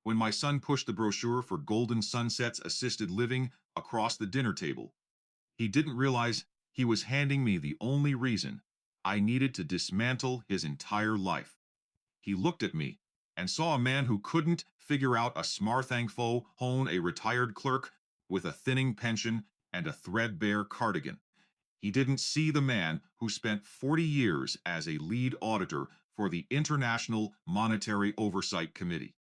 when my son pushed the brochure for Golden Sunset's assisted living across the dinner table. He didn't realize he was handing me the only reason I needed to dismantle his entire life. He looked at me and saw a man who couldn't figure out a smarthankful hone a retired clerk with a thinning pension and a threadbare cardigan. He didn't see the man who spent 40 years as a lead auditor for the International Monetary Oversight Committee.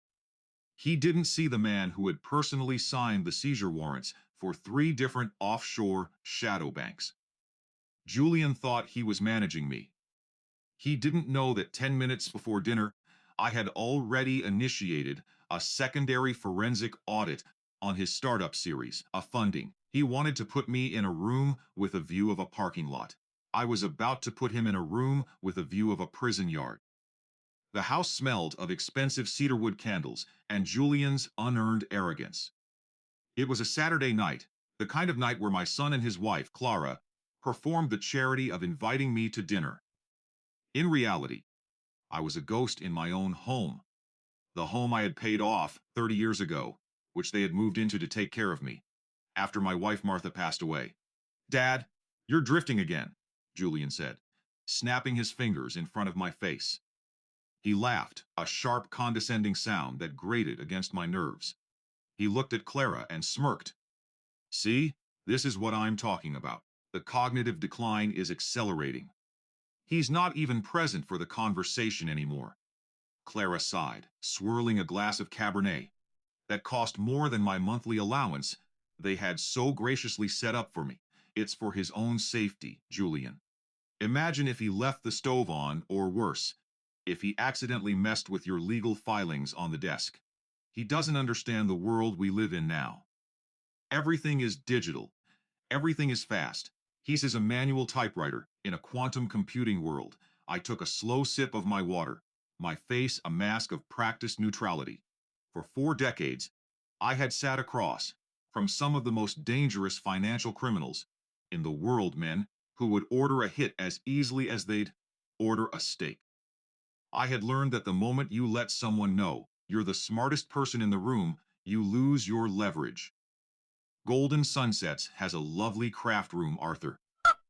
He didn't see the man who had personally signed the seizure warrants for 3 different offshore shadow banks. Julian thought he was managing me. He didn't know that 10 minutes before dinner, I had already initiated a secondary forensic audit on his startup series, a funding. He wanted to put me in a room with a view of a parking lot. I was about to put him in a room with a view of a prison yard. The house smelled of expensive cedarwood candles and Julian's unearned arrogance. It was a Saturday night, the kind of night where my son and his wife, Clara, performed the charity of inviting me to dinner. In reality, I was a ghost in my own home, the home I had paid off 30 years ago, which they had moved into to take care of me, after my wife Martha passed away. "Dad, you're drifting again," Julian said, snapping his fingers in front of my face. He laughed, a sharp, condescending sound that grated against my nerves. He looked at Clara and smirked. "See, this is what I'm talking about. The cognitive decline is accelerating." He's not even present for the conversation anymore. Clara sighed, swirling a glass of Cabernet that cost more than my monthly allowance they had so graciously set up for me. "It's for his own safety, Julian. Imagine if he left the stove on, or worse, if he accidentally messed with your legal filings on the desk. He doesn't understand the world we live in now. Everything is digital. Everything is fast. He says a manual typewriter in a quantum computing world." I took a slow sip of my water, my face a mask of practiced neutrality. For 4 decades, I had sat across from some of the most dangerous financial criminals in the world, men who would order a hit as easily as they'd order a steak. I had learned that the moment you let someone know you're the smartest person in the room, you lose your leverage. "Golden Sunsets has a lovely craft room, Arthur,"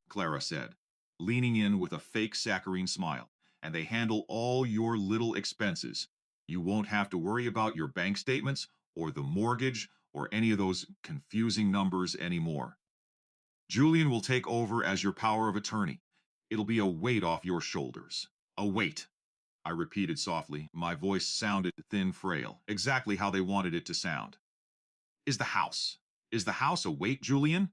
Clara said, leaning in with a fake saccharine smile, "and they handle all your little expenses. You won't have to worry about your bank statements or the mortgage or any of those confusing numbers anymore. Julian will take over as your power of attorney. It'll be a weight off your shoulders. A weight," I repeated softly. My voice sounded thin, frail, exactly how they wanted it to sound. Is the house a weight, Julian?"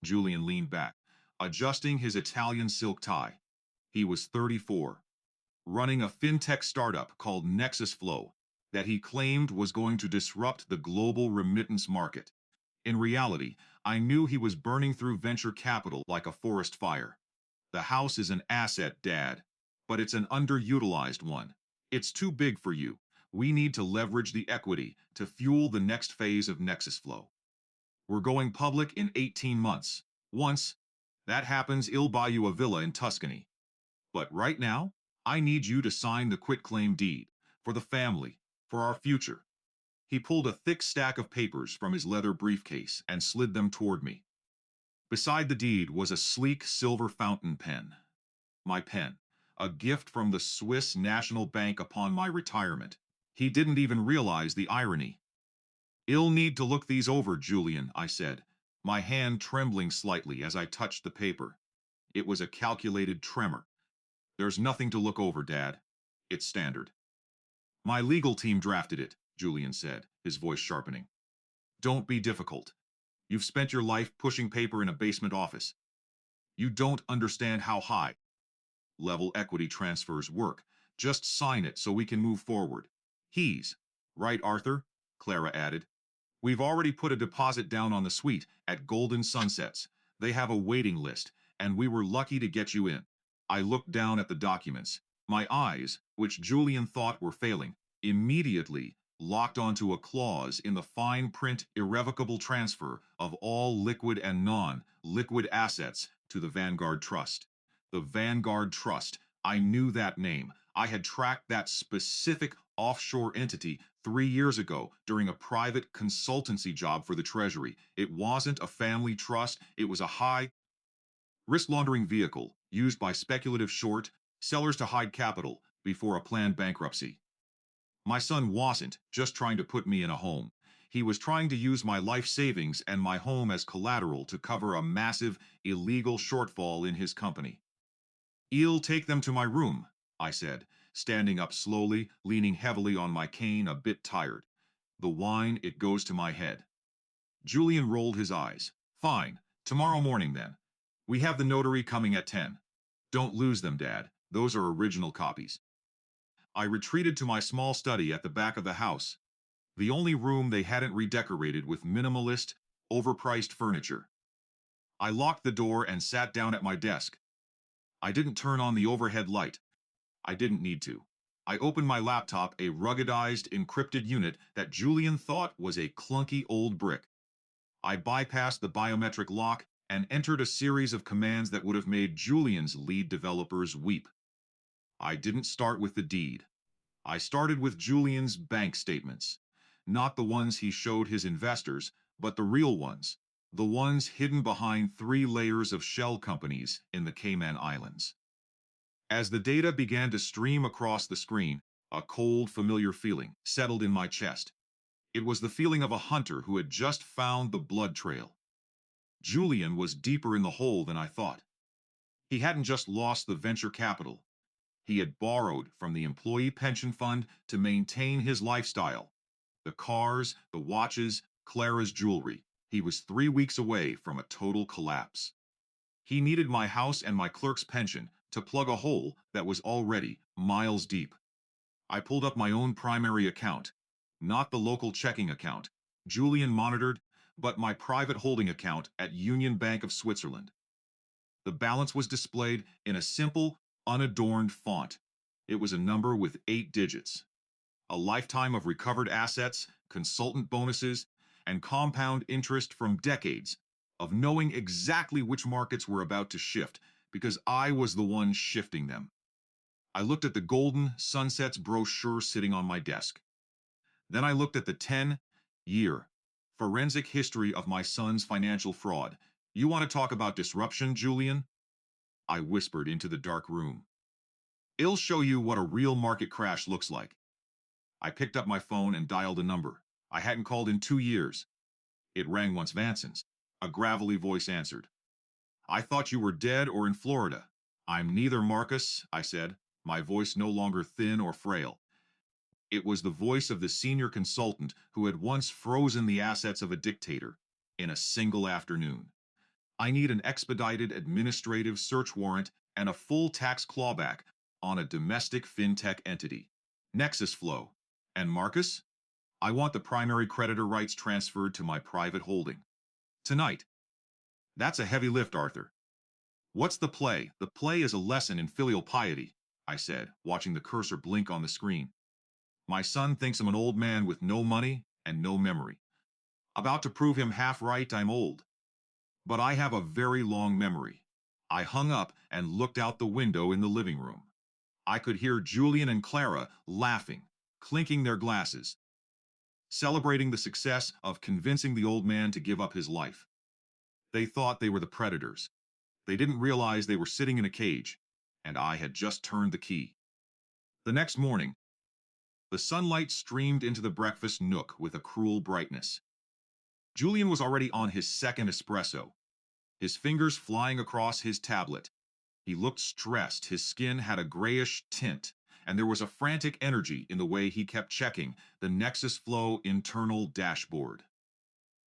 Julian leaned back, adjusting his Italian silk tie. He was 34, running a fintech startup called Nexus Flow that he claimed was going to disrupt the global remittance market. In reality, I knew he was burning through venture capital like a forest fire. "The house is an asset, Dad, but it's an underutilized one. It's too big for you. We need to leverage the equity to fuel the next phase of Nexus Flow. We're going public in 18 months. Once that happens, I'll buy you a villa in Tuscany. But right now, I need you to sign the quitclaim deed for the family, for our future." He pulled a thick stack of papers from his leather briefcase and slid them toward me. Beside the deed was a sleek silver fountain pen. My pen, a gift from the Swiss National Bank upon my retirement. He didn't even realize the irony. "I'll need to look these over, Julian," I said, my hand trembling slightly as I touched the paper. It was a calculated tremor. "There's nothing to look over, Dad. It's standard." "My legal team drafted it," Julian said, his voice sharpening. "Don't be difficult. You've spent your life pushing paper in a basement office. You don't understand how high-level equity transfers work. Just sign it so we can move forward." "He's right, Arthur," Clara added. "We've already put a deposit down on the suite at Golden Sunsets. They have a waiting list, and we were lucky to get you in." I looked down at the documents. My eyes, which Julian thought were failing, immediately locked onto a clause in the fine print irrevocable transfer of all liquid and non-liquid assets to the Vanguard Trust. The Vanguard Trust. I knew that name. I had tracked that specific offshore entity 3 years ago during a private consultancy job for the Treasury. It wasn't a family trust, it was a high risk laundering vehicle used by speculative short sellers to hide capital before a planned bankruptcy. My son wasn't just trying to put me in a home. He was trying to use my life savings and my home as collateral to cover a massive, illegal shortfall in his company. "I'll take them to my room," I said, standing up slowly, leaning heavily on my cane, a bit tired. The wine, it goes to my head. Julian rolled his eyes. "Fine. Tomorrow morning, then. We have the notary coming at 10. Don't lose them, Dad. Those are original copies." I retreated to my small study at the back of the house, the only room they hadn't redecorated with minimalist, overpriced furniture. I locked the door and sat down at my desk. I didn't turn on the overhead light. I didn't need to. I opened my laptop, a ruggedized, encrypted unit that Julian thought was a clunky old brick. I bypassed the biometric lock and entered a series of commands that would have made Julian's lead developers weep. I didn't start with the deed. I started with Julian's bank statements. Not the ones he showed his investors, but the real ones. The ones hidden behind 3 layers of shell companies in the Cayman Islands. As the data began to stream across the screen, a cold, familiar feeling settled in my chest. It was the feeling of a hunter who had just found the blood trail. Julian was deeper in the hole than I thought. He hadn't just lost the venture capital. He had borrowed from the employee pension fund to maintain his lifestyle. The cars, the watches, Clara's jewelry. He was 3 weeks away from a total collapse. He needed my house and my clerk's pension to plug a hole that was already miles deep. I pulled up my own primary account, not the local checking account Julian monitored, but my private holding account at Union Bank of Switzerland. The balance was displayed in a simple, unadorned font. It was a number with 8 digits. A lifetime of recovered assets, consultant bonuses, and compound interest from decades of knowing exactly which markets were about to shift because I was the one shifting them. I looked at the Golden Sunsets brochure sitting on my desk. Then I looked at the 10-year forensic history of my son's financial fraud. "You want to talk about disruption, Julian?" I whispered into the dark room. "I'll show you what a real market crash looks like." I picked up my phone and dialed a number I hadn't called in 2 years. It rang once. "Vanson's." A gravelly voice answered. "I thought you were dead or in Florida." "I'm neither, Marcus," I said, my voice no longer thin or frail. It was the voice of the senior consultant who had once frozen the assets of a dictator in a single afternoon. "I need an expedited administrative search warrant and a full tax clawback on a domestic fintech entity. Nexus Flow. And Marcus? I want the primary creditor rights transferred to my private holding. Tonight." "That's a heavy lift, Arthur." "What's the play?" "The play is a lesson in filial piety," I said, watching the cursor blink on the screen. "My son thinks I'm an old man with no money and no memory. About to prove him half right. I'm old. But I have a very long memory." I hung up and looked out the window in the living room. I could hear Julian and Clara laughing, clinking their glasses, celebrating the success of convincing the old man to give up his life. They thought they were the predators. They didn't realize they were sitting in a cage, and I had just turned the key. The next morning, the sunlight streamed into the breakfast nook with a cruel brightness. Julian was already on his second espresso, his fingers flying across his tablet. He looked stressed, his skin had a grayish tint, and there was a frantic energy in the way he kept checking the Nexus Flow internal dashboard.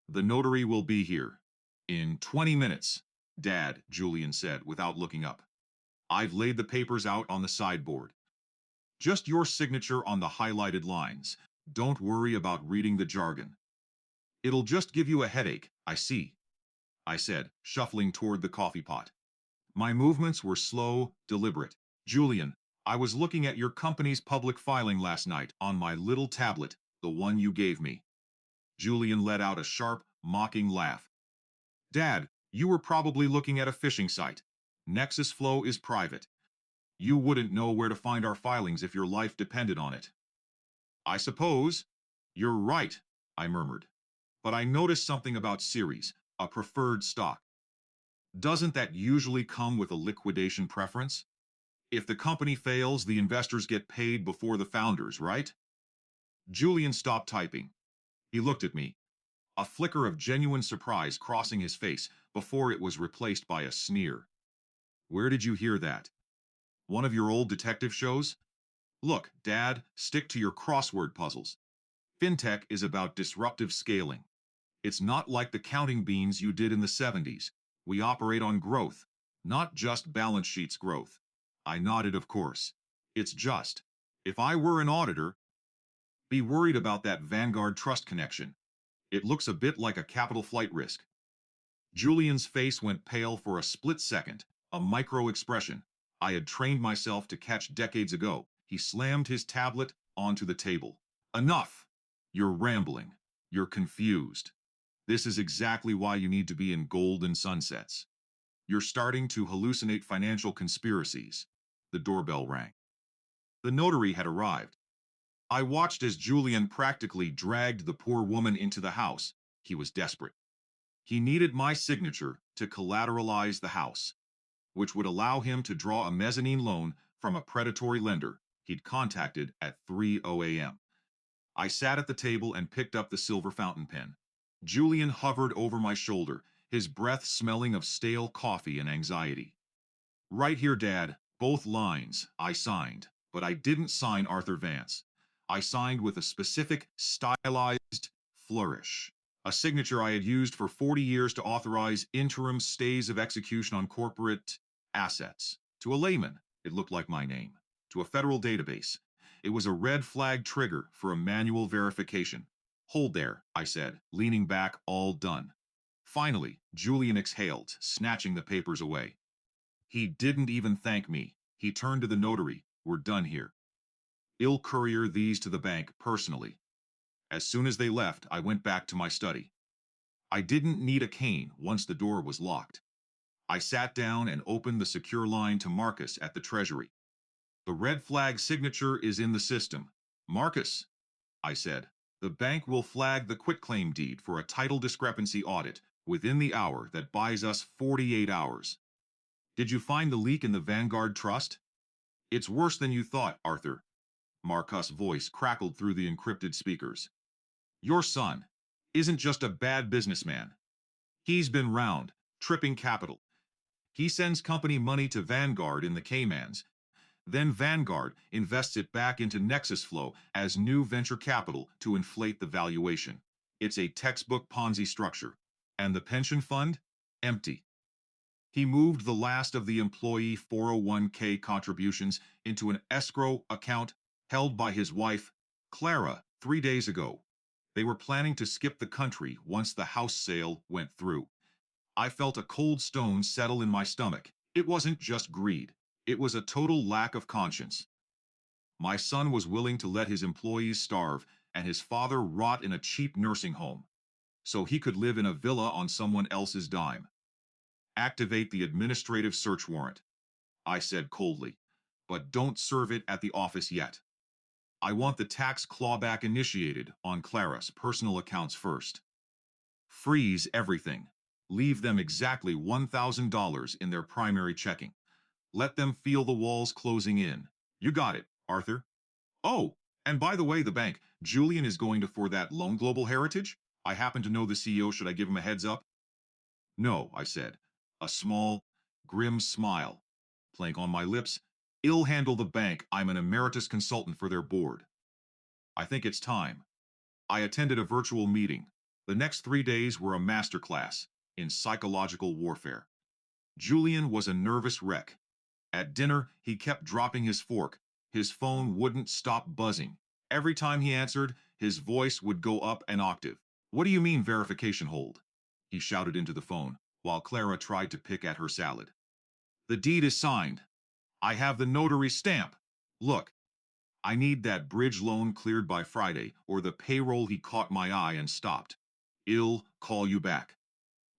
"The notary will be here in 20 minutes, Dad," Julian said without looking up. "I've laid the papers out on the sideboard. Just your signature on the highlighted lines. Don't worry about reading the jargon. It'll just give you a headache, I see," I said, shuffling toward the coffee pot. My movements were slow, deliberate. "Julian, I was looking at your company's public filing last night on my little tablet, the one you gave me." Julian let out a sharp, mocking laugh. "Dad, you were probably looking at a phishing site. Nexus Flow is private. You wouldn't know where to find our filings if your life depended on it." "I suppose," You're right, I murmured. But I noticed something about series, a preferred stock. Doesn't that usually come with a liquidation preference? If the company fails, the investors get paid before the founders, right? Julian stopped typing. He looked at me, a flicker of genuine surprise crossing his face before it was replaced by a sneer. Where did you hear that? One of your old detective shows? Look, Dad, stick to your crossword puzzles. Fintech is about disruptive scaling. It's not like the counting beans you did in the 70s. We operate on growth, not just balance sheets growth. I nodded, of course. It's just, if I were an auditor, be worried about that Vanguard Trust connection. It looks a bit like a capital flight risk. Julian's face went pale for a split second, a micro expression I had trained myself to catch decades ago. He slammed his tablet onto the table. Enough! You're rambling. You're confused. This is exactly why you need to be in golden sunsets. You're starting to hallucinate financial conspiracies. The doorbell rang. The notary had arrived. I watched as Julian practically dragged the poor woman into the house. He was desperate. He needed my signature to collateralize the house, which would allow him to draw a mezzanine loan from a predatory lender he'd contacted at 3:00 a.m. I sat at the table and picked up the silver fountain pen. Julian hovered over my shoulder, his breath smelling of stale coffee and anxiety. Right here, Dad, both lines, I signed, but I didn't sign Arthur Vance. I signed with a specific, stylized flourish, a signature I had used for 40 years to authorize interim stays of execution on corporate assets. To a layman, it looked like my name. To a federal database, it was a red flag trigger for a manual verification. Hold there, I said, leaning back, all done. Finally, Julian exhaled, snatching the papers away. He didn't even thank me. He turned to the notary. We're done here. I'll courier these to the bank personally. As soon as they left, I went back to my study. I didn't need a cane once the door was locked. I sat down and opened the secure line to Marcus at the Treasury. The red flag signature is in the system. Marcus, I said, the bank will flag the quitclaim deed for a title discrepancy audit within the hour that buys us 48 hours. Did you find the leak in the Vanguard Trust? It's worse than you thought, Arthur. Marcus' voice crackled through the encrypted speakers. Your son isn't just a bad businessman. He's been round, tripping capital. He sends company money to Vanguard in the Caymans. Then Vanguard invests it back into Nexus Flow as new venture capital to inflate the valuation. It's a textbook Ponzi structure. And the pension fund? Empty. He moved the last of the employee 401k contributions into an escrow account held by his wife, Clara, 3 days ago. They were planning to skip the country once the house sale went through. I felt a cold stone settle in my stomach. It wasn't just greed. It was a total lack of conscience. My son was willing to let his employees starve and his father rot in a cheap nursing home, so he could live in a villa on someone else's dime. Activate the administrative search warrant, I said coldly, but don't serve it at the office yet. I want the tax clawback initiated on Clara's personal accounts first. Freeze everything. Leave them exactly $1,000 in their primary checking. Let them feel the walls closing in. You got it, Arthur. Oh, and by the way, the bank, Julian is going to for that loan Global Heritage? I happen to know the CEO. Should I give him a heads up? No, I said, a small, grim smile playing on my lips. I'll handle the bank. I'm an emeritus consultant for their board. I think it's time. I attended a virtual meeting. The next 3 days were a masterclass in psychological warfare. Julian was a nervous wreck. At dinner, he kept dropping his fork. His phone wouldn't stop buzzing. Every time he answered, his voice would go up an octave. What do you mean verification hold? He shouted into the phone, while Clara tried to pick at her salad. The deed is signed. I have the notary stamp. Look, I need that bridge loan cleared by Friday, or the payroll. He caught my eye and stopped. I'll call you back.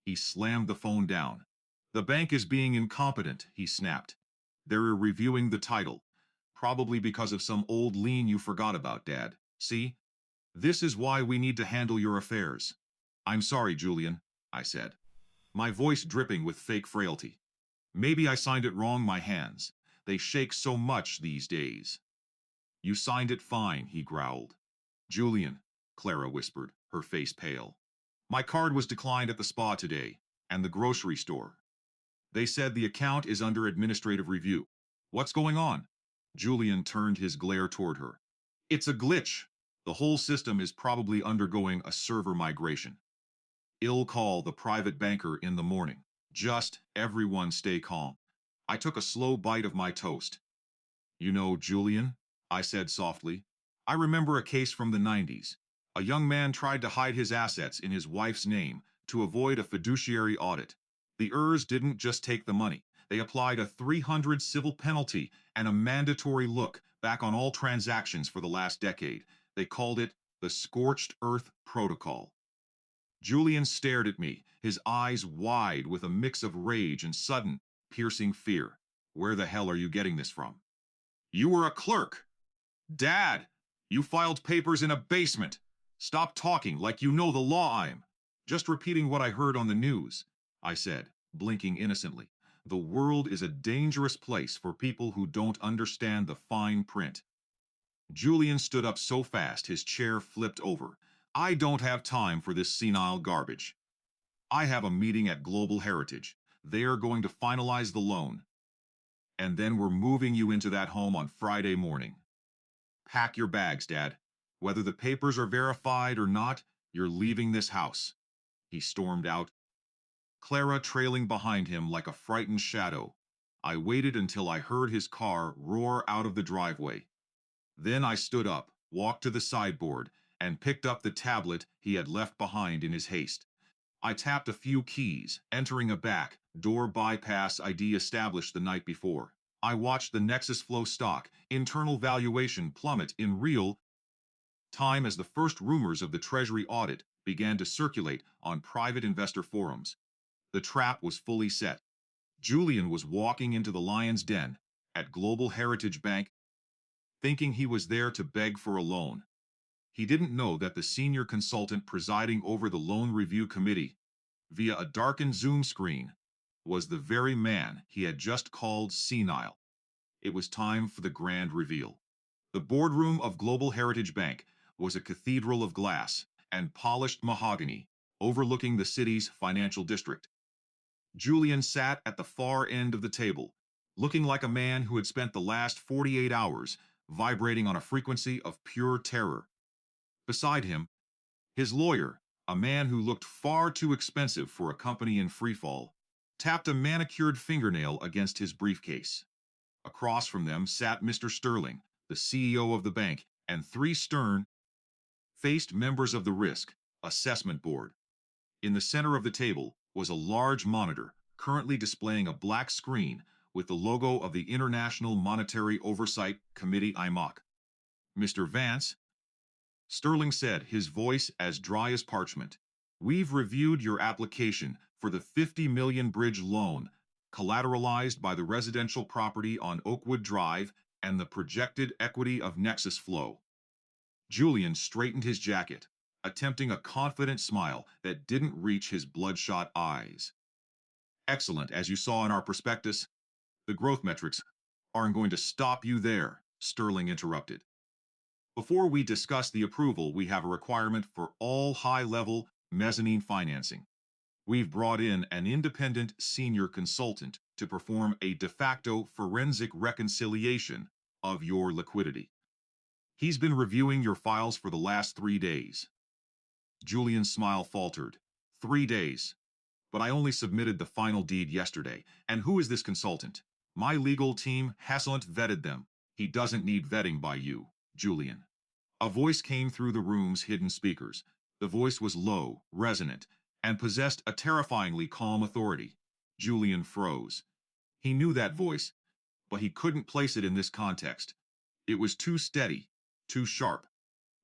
He slammed the phone down. The bank is being incompetent, he snapped. They're reviewing the title. Probably because of some old lien you forgot about, Dad. See? This is why we need to handle your affairs. I'm sorry, Julian, I said, my voice dripping with fake frailty. Maybe I signed it wrong, my hands. They shake so much these days. You signed it fine, he growled. Julian, Clara whispered, her face pale. My card was declined at the spa today, and the grocery store. They said the account is under administrative review. What's going on? Julian turned his glare toward her. It's a glitch. The whole system is probably undergoing a server migration. I'll call the private banker in the morning. Just everyone stay calm. I took a slow bite of my toast. You know, Julian, I said softly, I remember a case from the 90s. A young man tried to hide his assets in his wife's name to avoid a fiduciary audit. The ERS didn't just take the money. They applied a 300 civil penalty and a mandatory look back on all transactions for the last decade. They called it the Scorched Earth Protocol. Julian stared at me, his eyes wide with a mix of rage and sudden, piercing fear. Where the hell are you getting this from? You were a clerk. Dad, you filed papers in a basement. Stop talking like you know the law. I'm just repeating what I heard on the news, I said, blinking innocently. The world is a dangerous place for people who don't understand the fine print. Julian stood up so fast his chair flipped over. I don't have time for this senile garbage. I have a meeting at Global Heritage. They are going to finalize the loan. And then we're moving you into that home on Friday morning. Pack your bags, Dad. Whether the papers are verified or not, you're leaving this house. He stormed out, Clara trailing behind him like a frightened shadow. I waited until I heard his car roar out of the driveway. Then I stood up, walked to the sideboard, and picked up the tablet he had left behind in his haste. I tapped a few keys, entering a back door bypass ID established the night before. I watched the Nexus Flow stock internal valuation plummet in real time as the first rumors of the Treasury audit began to circulate on private investor forums. The trap was fully set. Julian was walking into the lion's den at Global Heritage Bank, thinking he was there to beg for a loan. He didn't know that the senior consultant presiding over the loan review committee, via a darkened Zoom screen, was the very man he had just called senile. It was time for the grand reveal. The boardroom of Global Heritage Bank was a cathedral of glass and polished mahogany, overlooking the city's financial district. Julian sat at the far end of the table, looking like a man who had spent the last 48 hours vibrating on a frequency of pure terror. Beside him, his lawyer, a man who looked far too expensive for a company in freefall, tapped a manicured fingernail against his briefcase. Across from them sat Mr. Sterling, the CEO of the bank, and three stern-faced members of the Risk Assessment Board. In the center of the table was a large monitor, currently displaying a black screen with the logo of the International Monetary Oversight Committee IMOC. Mr. Vance, Sterling said, his voice as dry as parchment, we've reviewed your application for the $50 million bridge loan, collateralized by the residential property on Oakwood Drive and the projected equity of Nexus Flow. Julian straightened his jacket, attempting a confident smile that didn't reach his bloodshot eyes. Excellent, as you saw in our prospectus. The growth metrics aren't going to stop you there, Sterling interrupted. Before we discuss the approval, we have a requirement for all high-level mezzanine financing. We've brought in an independent senior consultant to perform a de facto forensic reconciliation of your liquidity. He's been reviewing your files for the last 3 days. Julian's smile faltered. 3 days. But I only submitted the final deed yesterday. And who is this consultant? My legal team hasn't vetted them. He doesn't need vetting by you, Julian. A voice came through the room's hidden speakers. The voice was low, resonant, and possessed a terrifyingly calm authority. Julian froze. He knew that voice, but he couldn't place it in this context. It was too steady, too sharp.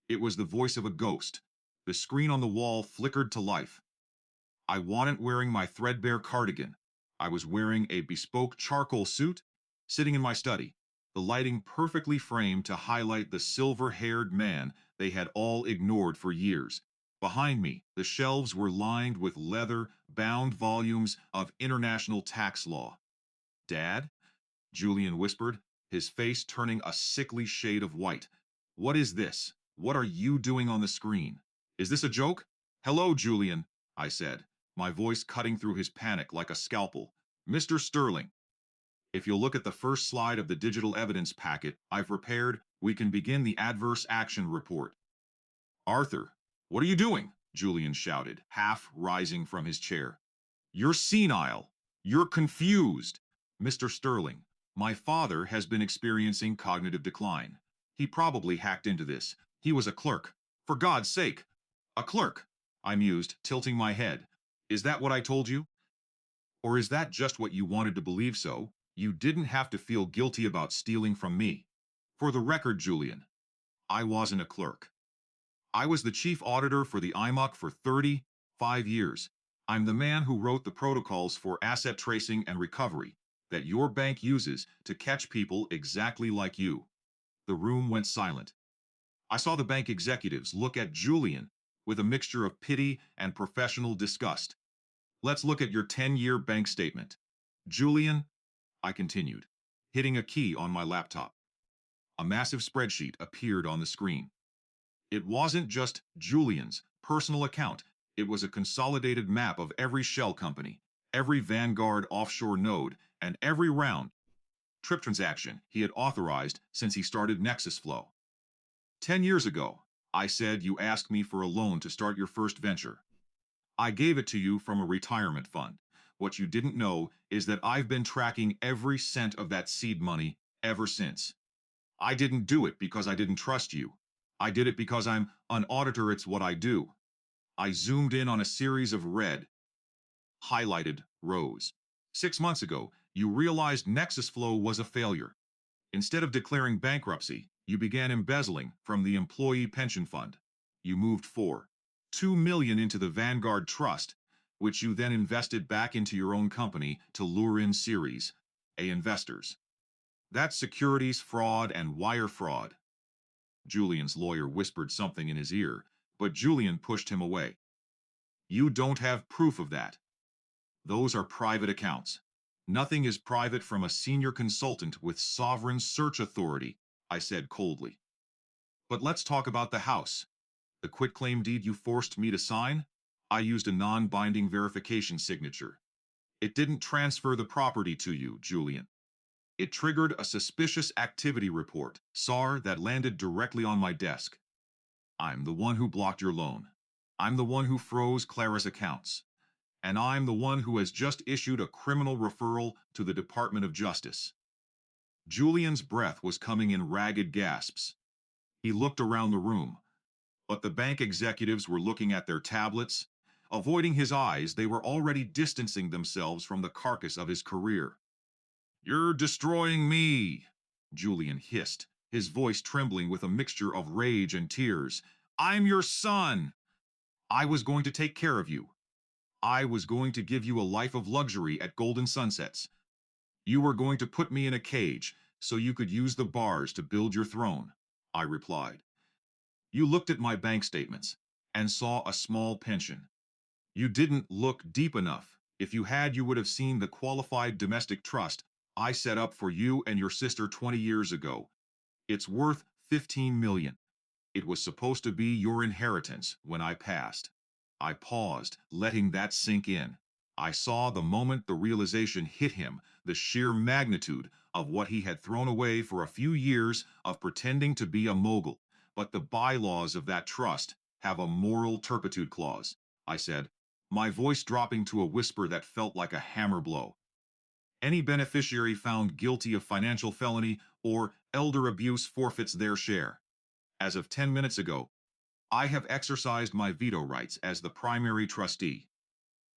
It was the voice of a ghost. The screen on the wall flickered to life. I wasn't wearing my threadbare cardigan. I was wearing a bespoke charcoal suit, sitting in my study. the lighting perfectly framed to highlight the silver-haired man they had all ignored for years. Behind me, the shelves were lined with leather-bound volumes of international tax law. "Dad?" Julian whispered, his face turning a sickly shade of white. "What is this? What are you doing on the screen? Is this a joke?" "Hello, Julian," I said, my voice cutting through his panic like a scalpel. "Mr. Sterling, if you'll look at the first slide of the digital evidence packet I've prepared, we can begin the adverse action report." "Arthur, what are you doing?" Julian shouted, half rising from his chair. "You're senile. You're confused. Mr. Sterling, my father has been experiencing cognitive decline. He probably hacked into this. He was a clerk. For God's sake, a clerk," I mused, tilting my head. "Is that what I told you? Or is that just what you wanted to believe so? You didn't have to feel guilty about stealing from me. For the record, Julian, I wasn't a clerk. I was the chief auditor for the IMOC for 35 years. I'm the man who wrote the protocols for asset tracing and recovery that your bank uses to catch people exactly like you." The room went silent. I saw the bank executives look at Julian with a mixture of pity and professional disgust. "Let's look at your 10-year bank statement." "Julian," I continued, hitting a key on my laptop. A massive spreadsheet appeared on the screen. It wasn't just Julian's personal account. It was a consolidated map of every shell company, every Vanguard offshore node, and every round-trip transaction he had authorized since he started Nexus Flow. "10 years ago," I said, "you asked me for a loan to start your first venture. I gave it to you from a retirement fund. What you didn't know is that I've been tracking every cent of that seed money ever since. I didn't do it because I didn't trust you. I did it because I'm an auditor. It's what I do." I zoomed in on a series of red, highlighted rows. "6 months ago, you realized Nexus Flow was a failure. Instead of declaring bankruptcy, you began embezzling from the employee pension fund. You moved $2 million into the Vanguard Trust, which you then invested back into your own company to lure in Series A investors. That's securities fraud and wire fraud." Julian's lawyer whispered something in his ear, but Julian pushed him away. "You don't have proof of that. Those are private accounts. Nothing is private from a senior consultant with sovereign search authority," I said coldly. "But let's talk about the house. The quitclaim deed you forced me to sign? I used a non-binding verification signature. It didn't transfer the property to you, Julian. It triggered a suspicious activity report, SAR, that landed directly on my desk. I'm the one who blocked your loan. I'm the one who froze Clara's accounts. And I'm the one who has just issued a criminal referral to the Department of Justice." Julian's breath was coming in ragged gasps. He looked around the room, but the bank executives were looking at their tablets. Avoiding his eyes, they were already distancing themselves from the carcass of his career. "You're destroying me," Julian hissed, his voice trembling with a mixture of rage and tears. "I'm your son. I was going to take care of you. I was going to give you a life of luxury at Golden Sunsets. You were going to put me in a cage so you could use the bars to build your throne," I replied. "You looked at my bank statements and saw a small pension. You didn't look deep enough. If you had, you would have seen the qualified domestic trust I set up for you and your sister 20 years ago. It's worth $15 million. It was supposed to be your inheritance when I passed." I paused, letting that sink in. I saw the moment the realization hit him, the sheer magnitude of what he had thrown away for a few years of pretending to be a mogul. "But the bylaws of that trust have a moral turpitude clause," I said, my voice dropping to a whisper that felt like a hammer blow. "Any beneficiary found guilty of financial felony or elder abuse forfeits their share. As of 10 minutes ago, I have exercised my veto rights as the primary trustee.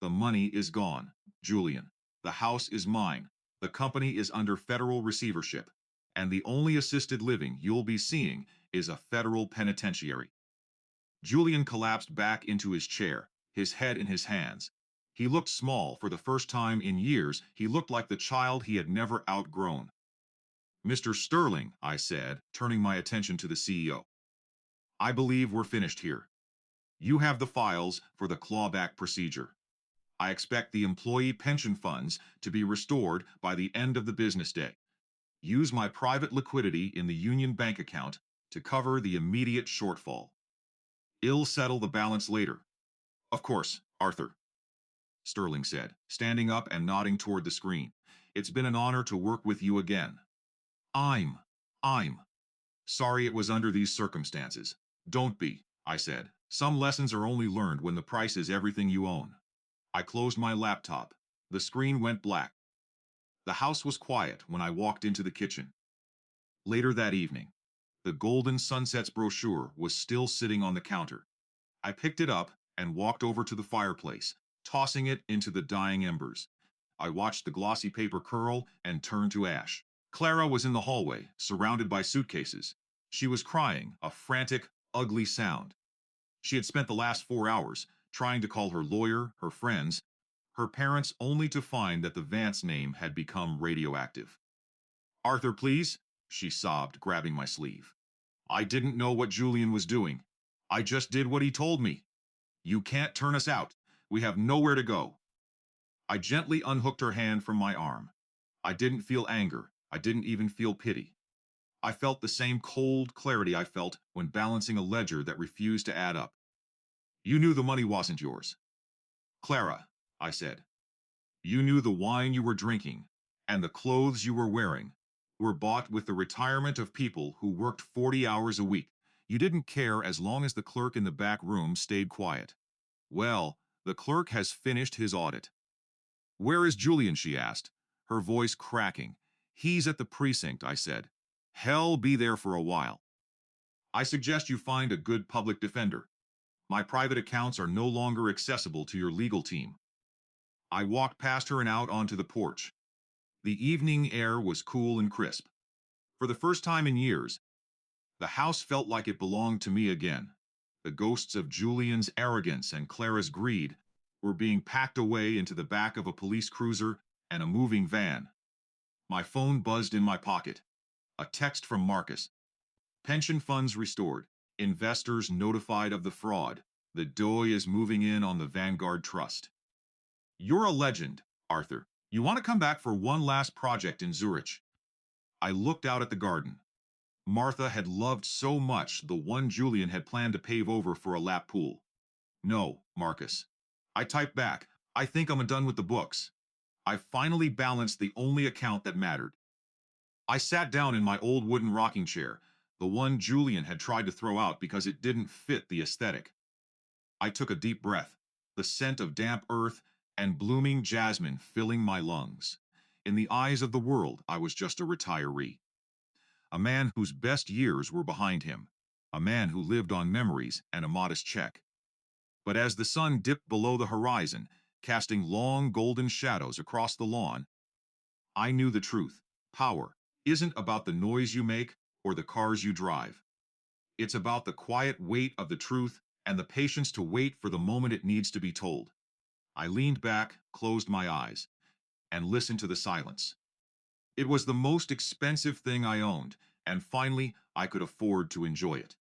The money is gone, Julian. The house is mine. The company is under federal receivership. And the only assisted living you'll be seeing is a federal penitentiary." Julian collapsed back into his chair, his head in his hands. He looked small for the first time in years. He looked like the child he had never outgrown. Mr. Sterling, I said, turning my attention to the CEO. I believe we're finished here. You have the files for the clawback procedure. I expect the employee pension funds to be restored by the end of the business day. Use my private liquidity in the union bank account to cover the immediate shortfall. I'll settle the balance later. Of course, Arthur, Sterling said, standing up and nodding toward the screen. It's been an honor to work with you again. I'm sorry it was under these circumstances. Don't be, I said. Some lessons are only learned when the price is everything you own. I closed my laptop. The screen went black. The house was quiet when I walked into the kitchen. Later that evening, the Golden Sunsets brochure was still sitting on the counter. I picked it up and walked over to the fireplace, tossing it into the dying embers. I watched the glossy paper curl and turn to ash. Clara was in the hallway, surrounded by suitcases. She was crying, a frantic, ugly sound. She had spent the last 4 hours trying to call her lawyer, her friends, her parents, only to find that the Vance name had become radioactive. Arthur, please, she sobbed, grabbing my sleeve. I didn't know what Julian was doing. I just did what he told me. You can't turn us out. We have nowhere to go. I gently unhooked her hand from my arm. I didn't feel anger. I didn't even feel pity. I felt the same cold clarity I felt when balancing a ledger that refused to add up. You knew the money wasn't yours. Clara, I said. You knew the wine you were drinking and the clothes you were wearing were bought with the retirement of people who worked 40 hours a week. You didn't care as long as the clerk in the back room stayed quiet. Well, the clerk has finished his audit. Where is Julian, she asked, her voice cracking. He's at the precinct, I said. Hell be there for a while. I suggest you find a good public defender. My private accounts are no longer accessible to your legal team. I walked past her and out onto the porch. The evening air was cool and crisp. For the first time in years, the house felt like it belonged to me again. The ghosts of Julian's arrogance and Clara's greed were being packed away into the back of a police cruiser and a moving van. My phone buzzed in my pocket. A text from Marcus. Pension funds restored. Investors notified of the fraud. The DOI is moving in on the Vanguard Trust. You're a legend, Arthur. You want to come back for one last project in Zurich? I looked out at the garden. Martha had loved so much the one Julian had planned to pave over for a lap pool. No, Marcus. I typed back. I think I'm done with the books. I finally balanced the only account that mattered. I sat down in my old wooden rocking chair, the one Julian had tried to throw out because it didn't fit the aesthetic. I took a deep breath, the scent of damp earth and blooming jasmine filling my lungs. In the eyes of the world, I was just a retiree. A man whose best years were behind him. A man who lived on memories and a modest check. But as the sun dipped below the horizon, casting long golden shadows across the lawn, I knew the truth. Power isn't about the noise you make or the cars you drive. It's about the quiet weight of the truth and the patience to wait for the moment it needs to be told. I leaned back, closed my eyes, and listened to the silence. It was the most expensive thing I owned, and finally I could afford to enjoy it.